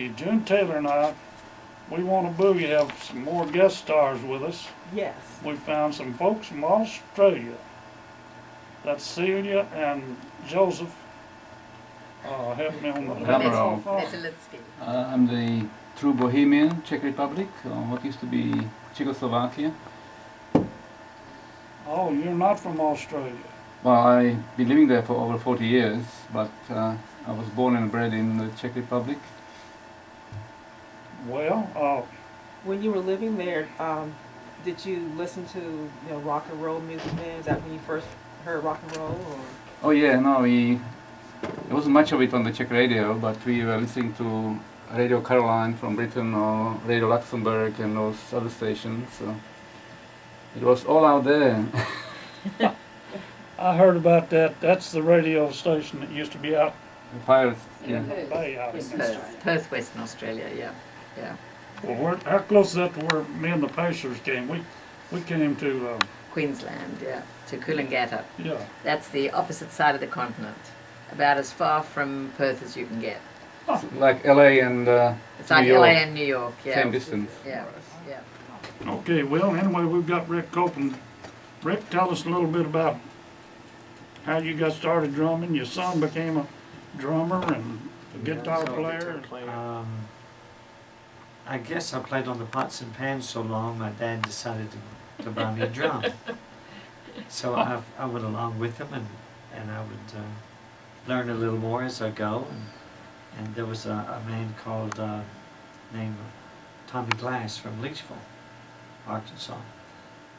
June Taylor and I, we want to boogie have some more guest stars with us. Yes. We found some folks from Australia. That's Celia and Josef. Help me on the Hello. Netolicky. I'm the true Bohemian, Czech Republic, what used to be Czechoslovakia. Oh, you're not from Australia. Well, I've been living there for over 40 years, but I was born and bred in the Czech Republic. Well, When you were living there, did you listen to rock and roll music then? Is that when you first heard rock and roll? Or? Oh yeah, no, there wasn't much of it on the Czech radio, but we were listening to Radio Caroline from Britain or Radio Luxembourg and those other stations. So it was all out there. I heard about that. That's the radio station that used to be out The Pirates, in yeah. the bay out in the Perth, Western Australia, yeah. Well, how close is that to where me and the Pacers came? We came to, Queensland, yeah, to Coolangatta. yeah. That's the opposite side of the continent, about as far from Perth as you can get. Like LA and It's like New York. LA and New York, yeah. Same distance. Yeah, yeah. Okay, well, anyway, we've got Rick Copeland. Rick, tell us a little bit about how you got started drumming. Your son became a drummer and a guitar player. I guess I played on the pots and pans so long, my dad decided to buy me a drum. So I went along with him, and I would learn a little more as I go. And there was a man called named Tommy Glass from Leachville, Arkansas.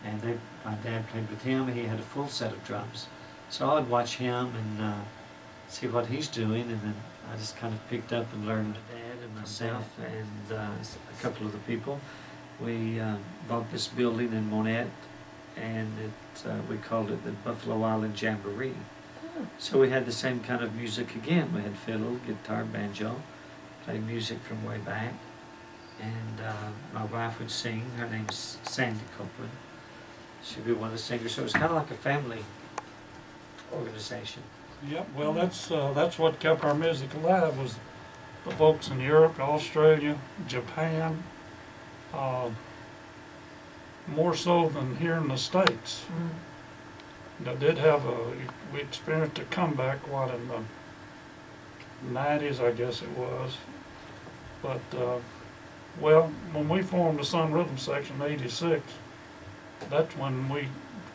And my dad played with him. He had a full set of drums. So I'd watch him and see what he's doing, and then I just kind of picked up and learned. Dad and myself and a couple of the people, we bought this building in Monette, and we called it the Buffalo Island Jamboree. So we had the same kind of music again. We had fiddle, guitar, banjo, played music from way back, and my wife would sing. Her name's Sandy Copeland. She'd be one of the singers. So it was kind of like a family organization. Yep, well, that's what kept our music alive, was the folks in Europe, Australia, Japan, more so than here in the States. That did have we experienced a comeback, in the 90s, I guess it was. But, well, when we formed the Sun Rhythm Section in '86, that's when we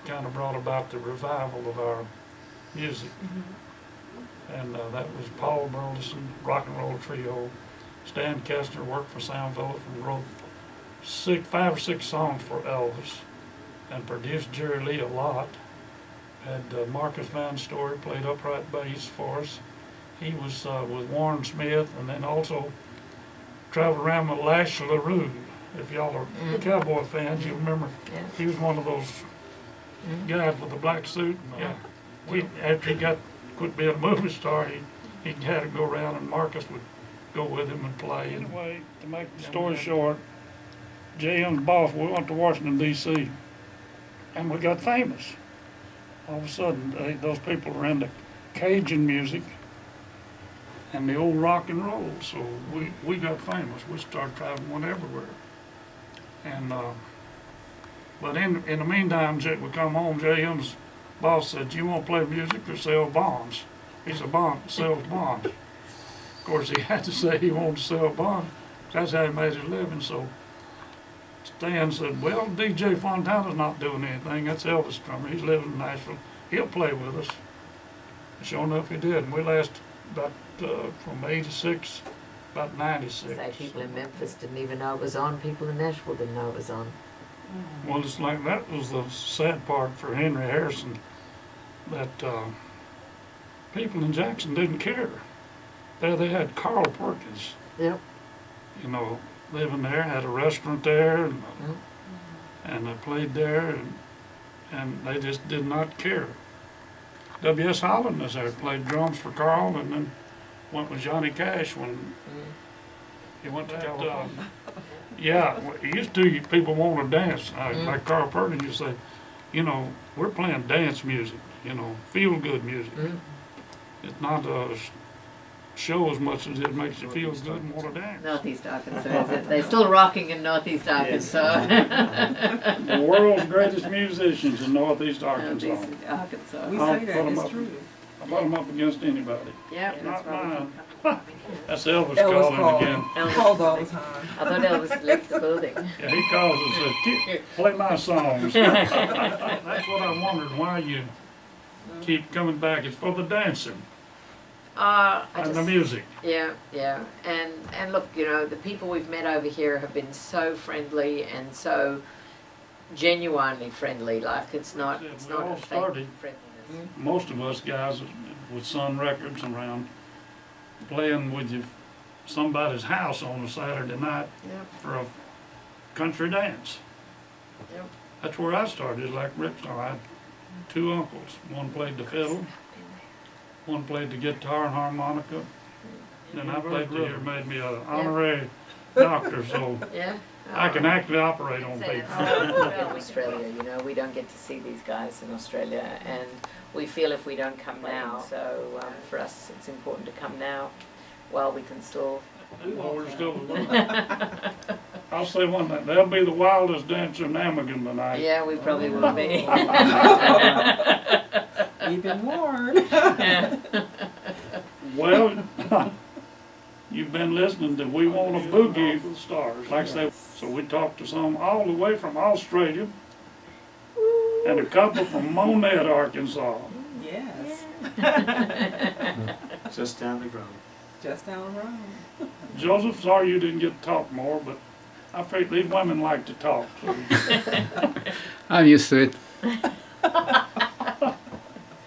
kind of brought about the revival of our music. And that was Paul Burleson, Rock and Roll Trio. Stan Kestner worked for Sam Phillips and wrote 5 or 6 songs for Elvis, and produced Jerry Lee a lot. Had Marcus Van Story played upright bass for us. He was with Warren Smith, and then also traveled around with Lash LaRue. If y'all are cowboy fans, you remember he was one of those guys with the black suit. After he quit being a movie star, he had to go around, and Marcus would go with him and play. Anyway, to make the story short, J.M.'s boss, we went to Washington, D.C., and we got famous. All of a sudden, those people were into Cajun music and the old rock and roll, so we got famous. We started traveling everywhere. And but in the meantime, we come home, J.M.'s boss said, "You want to play music or sell bonds?" He's sells bonds. Of course, he had to say he wanted to sell bonds. That's how he made his living. So Stan said, "Well, DJ Fontana's not doing anything. That's Elvis' drummer. He's living in Nashville. He'll play with us." And sure enough, he did. And we lasted about from '86, about '96. So people in Memphis didn't even know it was on. People in Nashville didn't know it was on. Well, it's like that was the sad part for Henry Harrison, that people in Jackson didn't care. They had Carl Perkins, Yep. living there, had a restaurant there, and they played there, and they just did not care. W.S. Holland was there, played drums for Carl, and then went with Johnny Cash when he went to California. Yeah, used to, people want to dance. Like Carl Perkins used to say, we're playing dance music, feel-good music. It's not show as much as it makes you feel good and want to dance. Northeast Arkansas, is it? They're still rocking in Northeast Arkansas. The world's greatest musicians in Northeast Arkansas. Northeast Arkansas. We I'll say that, put 'em it's up. true. I put them up against anybody. Yeah. Not mine. That's Elvis Elvis calling called. again. Called all the time. I thought Elvis left the building. Yeah, he calls and says, play my songs. That's what I wondered, why you keep coming back. It's for the dancing and the music. Yeah, yeah. And look, you know, the people we've met over here have been so friendly and so genuinely friendly. Like it's not We a all fake started. friendliness. Most of us guys with Sun Records around playing with somebody's house on a Saturday night Yep. for a country dance. Yep. That's where I started, like Rick started. I had two uncles. One played the fiddle, one played the guitar and harmonica. And I played the here, made me an honorary doctor, so Yeah. I can actually operate on Say people. it's in Australia, you know, we don't get to see these guys in Australia, and we feel if we don't come now, so for us it's important to come now while we can still. Well, we're still, I'll say one thing, they'll be the wildest dancer in Amagon tonight. Yeah, we probably will be. We've been warned. Well, you've been listening to We Want a Boogie Stars, like I say. So we talked to some all the way from Australia and a couple from Monette, Arkansas. Yes. Just down the road. Just down the road. Joseph, sorry you didn't get to talk more, but I figured these women like to talk. So I'm used to it.